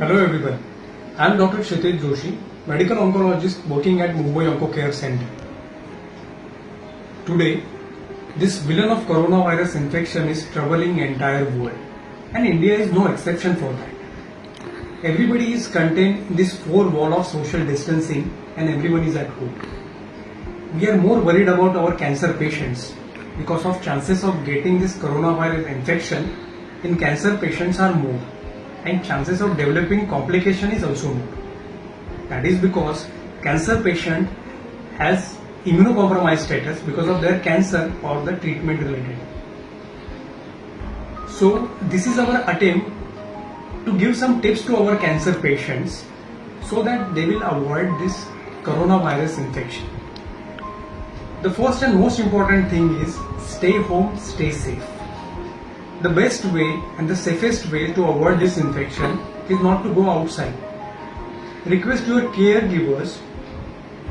Hello everyone, I am Dr. Kshitij Joshi, medical oncologist working at Mumbai OncoCare Center. Today, this villain of coronavirus infection is troubling entire world, and India is no exception for that. Everybody is contained in this four wall of social distancing and everyone is at home. We are more worried about our cancer patients because of chances of getting this coronavirus infection in cancer patients are more, and chances of developing complication is also more. That is because cancer patient has immunocompromised status because of their cancer or the treatment related. So this is our attempt to give some tips to our cancer patients so that they will avoid this coronavirus infection. The first and most important thing is stay home, stay safe. The best way and the safest way to avoid this infection is not to go outside. Request your caregivers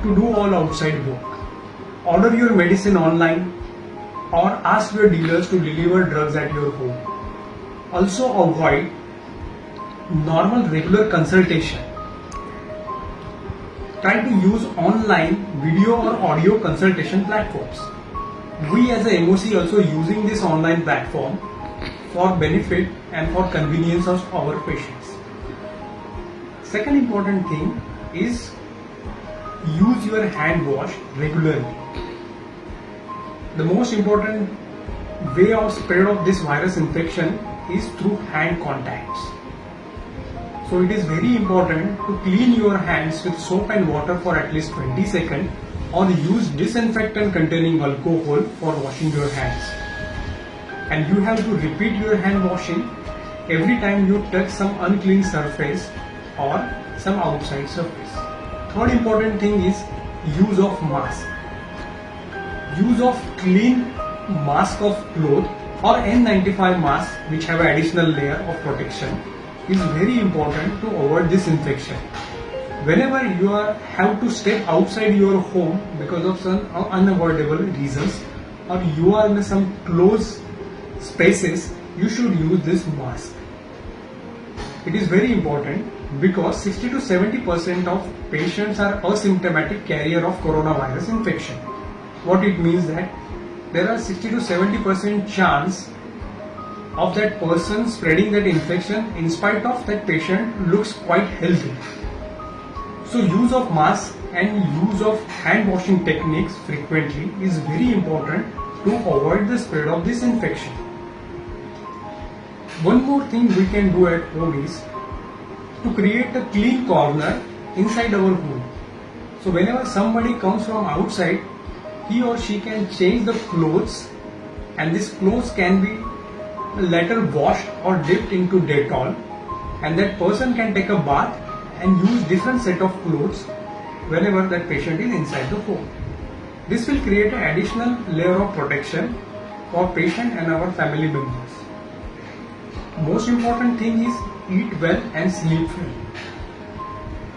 to do all outside work. Order your medicine online or ask your dealers to deliver drugs at your home. Also avoid normal regular consultation. Try to use online video or audio consultation platforms. We as a MOC also using this online platform for benefit and for convenience of our patients. Second important thing is use your hand wash regularly. The most important way of spread of this virus infection is through hand contacts. So it is very important to clean your hands with soap and water for at least 20 seconds or use disinfectant containing alcohol for washing your hands. And you have to repeat your hand washing every time you touch some unclean surface or some outside surface. Third important thing is use of mask. Use of clean mask of cloth or N95 mask which have an additional layer of protection is very important to avoid this infection. Whenever you have to step outside your home because of some unavoidable reasons or you are in some closed spaces, you should use this mask. It is very important because 60 to 70% of patients are asymptomatic carrier of coronavirus infection. What it means that there are 60 to 70% chance of that person spreading that infection in spite of that patient looks quite healthy. So use of mask and use of hand washing techniques frequently is very important to avoid the spread of this infection. One more thing we can do at home is to create a clean corner inside our home. So whenever somebody comes from outside, he or she can change the clothes and this clothes can be later washed or dipped into Dettol, and that person can take a bath and use different set of clothes whenever that patient is inside the home. This will create an additional layer of protection for patient and our family members. Most important thing is eat well and sleep well.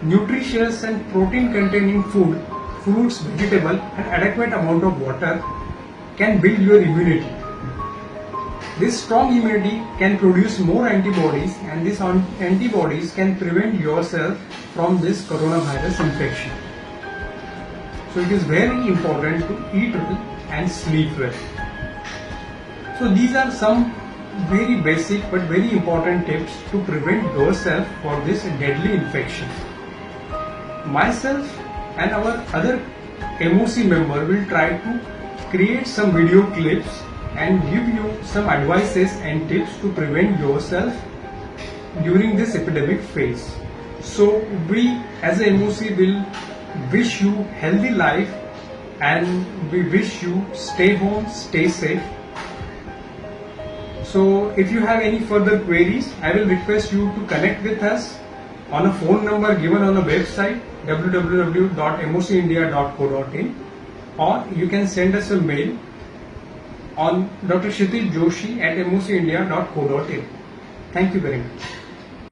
Nutritious and protein containing food, fruits, vegetables and adequate amount of water can build your immunity. This strong immunity can produce more antibodies and these antibodies can prevent yourself from this coronavirus infection. So it is very important to eat well and sleep well. So these are some very basic but very important tips to prevent yourself for this deadly infection. Myself and our other MOC member will try to create some video clips and give you some advices and tips to prevent yourself during this epidemic phase. So we as a MOC will wish you healthy life and we wish you stay home, stay safe. So if you have any further queries, I will request you to connect with us on a phone number given on the website www.mocindia.co.in or you can send us a mail on Dr. Kshitij Joshi at mocindia.co.in. Thank you very much.